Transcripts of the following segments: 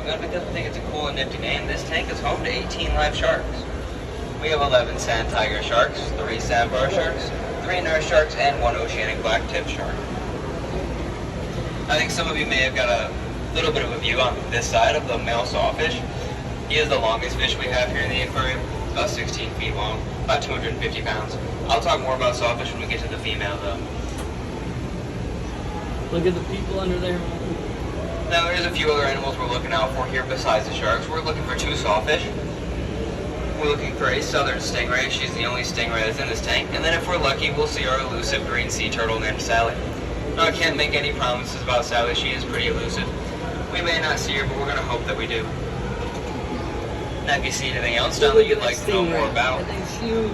Lagoon because we think it's a cool and nifty name. This tank is home to 18 live sharks. We have 11 sand tiger sharks, 3 sandbar sharks, 3 nurse sharks, and 1 oceanic black-tip shark. I think some of you may have got a little bit of a view on this side of the male sawfish. He is the longest fish we have here in the aquarium, about 16 feet long, about 250 pounds. I'll talk more about sawfish when we get to the female though. Look at the people under there. Now there's a few other animals we're looking out for here besides the sharks. We're looking for 2 sawfish. We're looking for a southern stingray. She's the only stingray that's in this tank. And then if we're lucky, we'll see our elusive green sea turtle named Sally. Now I can't make any promises about Sally. She is pretty elusive. We may not see her, but we're going to hope that we do. Now if you see anything else down there you'd like to know more about. That thing's huge.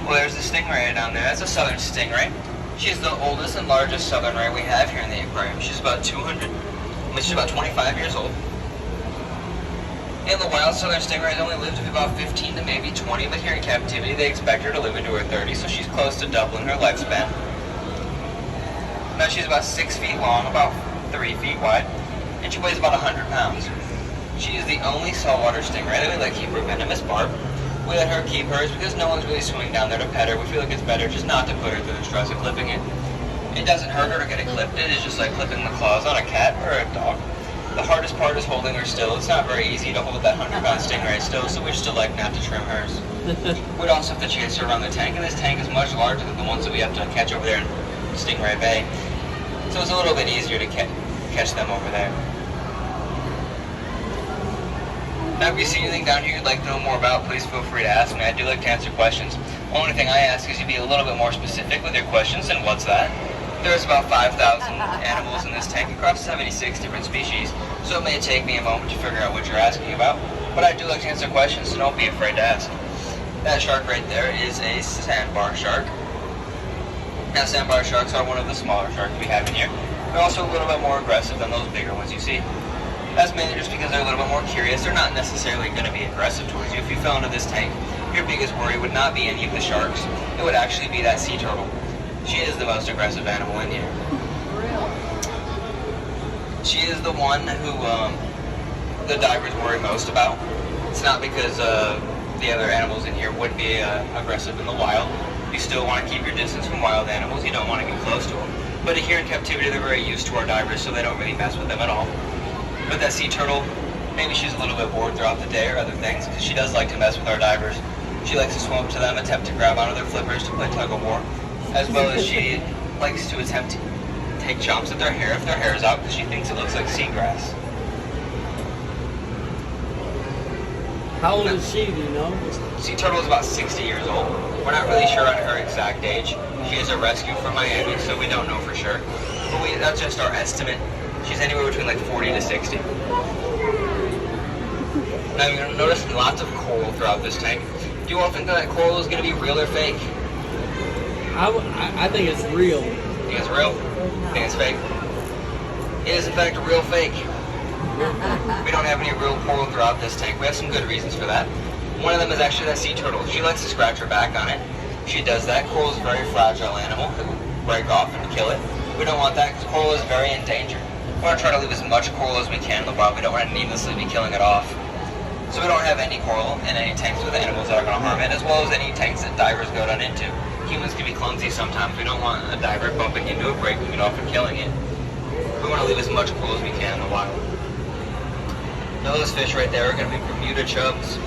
Well, there's the stingray down there. That's a southern stingray. She's the oldest and largest southern ray we have here in the aquarium. She's about 25 years old. In the wild, southern stingrays only live to be about 15 to maybe 20, but here in captivity they expect her to live into her 30s, so she's close to doubling her lifespan. Now she's about 6 feet long, about 3 feet wide, and she weighs about 100 pounds. She is the only saltwater stingray that we let keep her venomous barb. We let her keep hers because no one's really swimming down there to pet her. We feel like it's better just not to put her through the stress of clipping it. It doesn't hurt her to get it clipped. It is just like clipping the claws on a cat or a dog. The hardest part is holding her still. It's not very easy to hold that 100-pound stingray still, so we just elect not to trim hers. We'd also have to chase her around the tank, and this tank is much larger than the ones that we have to catch over there in Stingray Bay. So it's a little bit easier to catch them over there. Now, if you see anything down here you'd like to know more about, please feel free to ask me. I do like to answer questions. Only thing I ask is you be a little bit more specific with your questions, and what's that? There's about 5,000 animals in this tank across 76 different species, so it may take me a moment to figure out what you're asking about, but I do like to answer questions, so don't be afraid to ask. That shark right there is a sandbar shark. Now, sandbar sharks are one of the smaller sharks we have in here. They're also a little bit more aggressive than those bigger ones you see. That's mainly just because they're a little bit more curious. They're not necessarily going to be aggressive towards you. If you fell into this tank, your biggest worry would not be any of the sharks. It would actually be that sea turtle. She is the most aggressive animal in here. She is the one who the divers worry most about. It's not because the other animals in here wouldn't be aggressive in the wild. You still want to keep your distance from wild animals. You don't want to get close to them. But here in captivity, they're very used to our divers, so they don't really mess with them at all. But that sea turtle, maybe she's a little bit bored throughout the day or other things, because she does like to mess with our divers. She likes to swim up to them, attempt to grab onto their flippers to play tug-of-war, as well as she likes to attempt to take chomps at their hair if their hair is out, because she thinks it looks like seagrass. How old is she, do you know? Sea turtle is about 60 years old. We're not really sure on her exact age. She is a rescue from Miami, so we don't know for sure. But that's just our estimate. She's anywhere between like 40 to 60. Now you're going to notice lots of coral throughout this tank. Do you all think that coral is going to be real or fake? I think it's real. You think it's real? I think it's fake. It is in fact a real fake. We don't have any real coral throughout this tank. We have some good reasons for that. One of them is actually that sea turtle. She likes to scratch her back on it. She does that. Coral is a very fragile animal. It will break off and kill it. We don't want that because coral is very endangered. We want to try to leave as much coral as we can in the wild. We don't want to needlessly be killing it off. So we don't have any coral in any tanks with animals that are going to harm it, as well as any tanks that divers go down into. Humans can be clumsy sometimes. We don't want a diver bumping into it, breaking it off, and killing it. We want to leave as much coral as we can in the wild. Now those fish right there are going to be Bermuda chubs.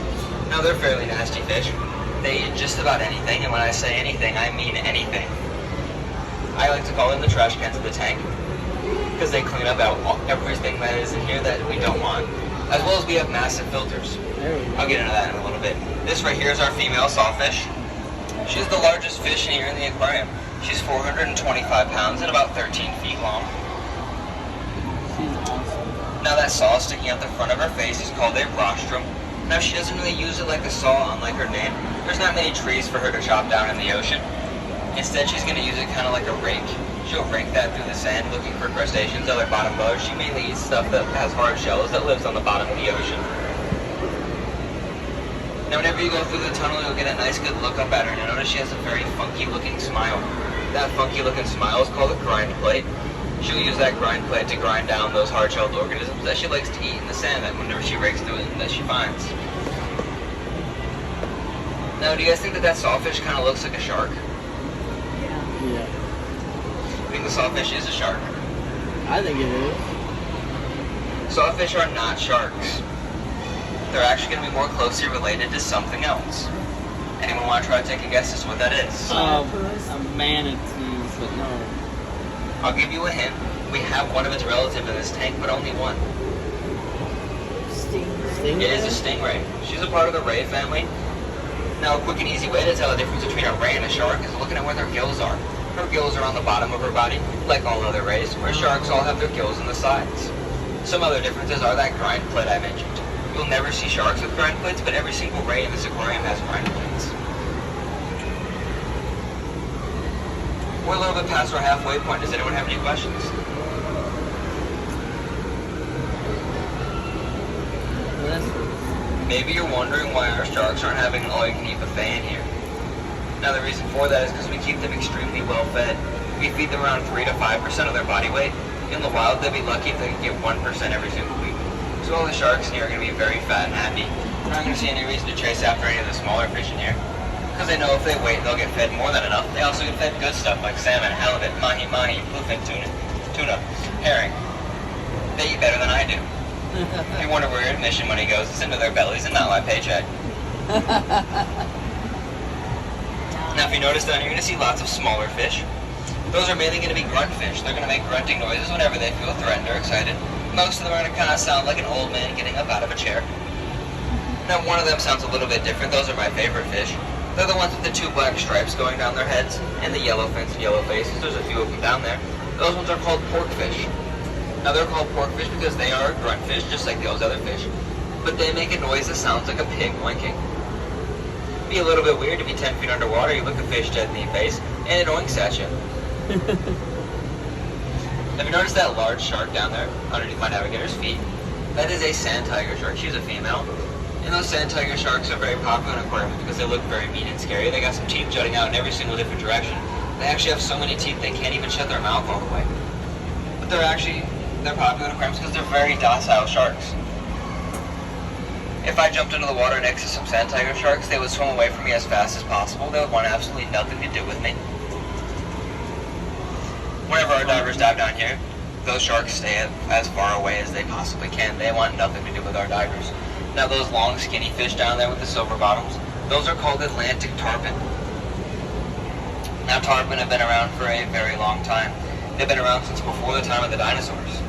Now they're fairly nasty fish. They eat just about anything, and when I say anything, I mean anything. I like to call them the trash cans of the tank, because they clean up everything that is in here that we don't want. As well as we have massive filters. I'll get into that in a little bit. This right here is our female sawfish. She's the largest fish here in the aquarium. She's 425 pounds and about 13 feet long. She's awesome. Now that saw sticking out the front of her face is called a rostrum. Now she doesn't really use it like a saw, unlike her name. There's not many trees for her to chop down in the ocean. Instead, she's going to use it kind of like a rake. She'll rake that through the sand looking for crustaceans, other bottom dwellers. She mainly eats stuff that has hard shells that lives on the bottom of the ocean. Now whenever you go through the tunnel, you'll get a nice good look up at her. You'll notice she has a very funky looking smile. That funky looking smile is called a grind plate. She'll use that grind plate to grind down those hard-shelled organisms that she likes to eat in the salmon whenever she rakes through it that she finds. Now, do you guys think that sawfish kind of looks like a shark? Yeah. I think the sawfish is a shark. I think it is. Sawfish are not sharks. They're actually going to be more closely related to something else. Anyone want to try to take a guess as to what that is? A manatee, but no. I'll give you a hint. We have one of its relatives in this tank, but only one. Stingray? It is a stingray. She's a part of the ray family. Now, a quick and easy way to tell the difference between a ray and a shark is looking at where their gills are. Her gills are on the bottom of her body, like all other rays, where sharks all have their gills on the sides. Some other differences are that grind plate I mentioned. You'll never see sharks with grind plates, but every single ray in this aquarium has grind plates. We're a little bit past our halfway point. Does anyone have any questions? Maybe you're wondering why our sharks aren't having an all-you-can-eat buffet in here. Now the reason for that is because we keep them extremely well fed. We feed them around 3 to 5% of their body weight. In the wild, they'd be lucky if they could get 1% every single week. So all the sharks in here are going to be very fat and happy. We're not going to see any reason to chase after any of the smaller fish in here. Because they know if they wait, they'll get fed more than enough. They also get fed good stuff like salmon, halibut, mahi-mahi, bluefin tuna, herring. They eat better than I do. If you wonder where your admission money goes, it's into their bellies and not my paycheck. Now if you notice down here, you're going to see lots of smaller fish. Those are mainly going to be grunt fish. They're going to make grunting noises whenever they feel threatened or excited. Most of them are going to kind of sound like an old man getting up out of a chair. Now one of them sounds a little bit different. Those are my favorite fish. They're the ones with the 2 black stripes going down their heads and the yellow fins and yellow faces. There's a few of them down there. Those ones are called porkfish. Now they're called porkfish because they are grunt fish just like those other fish. But they make a noise that sounds like a pig winking. It'd be a little bit weird to be 10 feet underwater, you look a fish dead in the face, and it oinks at you. Have you noticed that large shark down there underneath my navigator's feet? That is a sand tiger shark. She's a female. And those sand tiger sharks are very popular in aquariums because they look very mean and scary. They got some teeth jutting out in every single different direction. They actually have so many teeth they can't even shut their mouth all the way. But they're popular in aquariums because they're very docile sharks. If I jumped into the water next to some sand tiger sharks, they would swim away from me as fast as possible. They would want absolutely nothing to do with me. Whenever our divers dive down here, those sharks stay as far away as they possibly can. They want nothing to do with our divers. Now those long skinny fish down there with the silver bottoms, those are called Atlantic tarpon. Now tarpon have been around for a very long time. They've been around since before the time of the dinosaurs.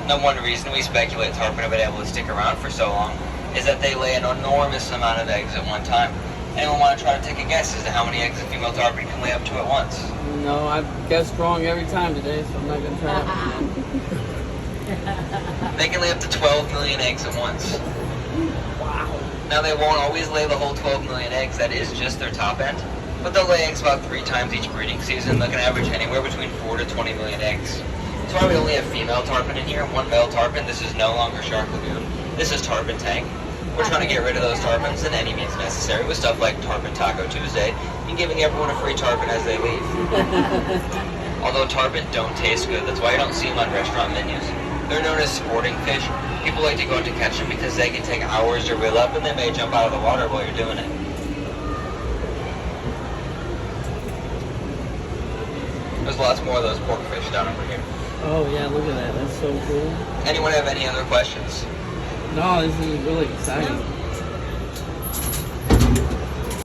Now one reason we speculate tarpon have been able to stick around for so long is that they lay an enormous amount of eggs at one time. Anyone want to try to take a guess as to how many eggs a female tarpon can lay up to at once? No, I've guessed wrong every time today, so I'm not going to try it. They can lay up to 12 million eggs at once. Wow. Now they won't always lay the whole 12 million eggs, that is just their top end. But they'll lay eggs about 3 times each breeding season. They can average anywhere between 4 to 20 million eggs. That's why we only have female tarpon in here, 1 male tarpon. This is no longer Shark Lagoon. This is Tarpon Tank. We're trying to get rid of those tarpons in any means necessary with stuff like Tarpon Taco Tuesday and giving everyone a free tarpon as they leave. Although tarpon don't taste good, that's why you don't see them on restaurant menus. They're known as sporting fish. People like to go out to catch them because they can take hours to reel up and they may jump out of the water while you're doing it. There's lots more of those porkfish down over here. Oh yeah, look at that. That's so cool. Anyone have any other questions? No, this is really exciting.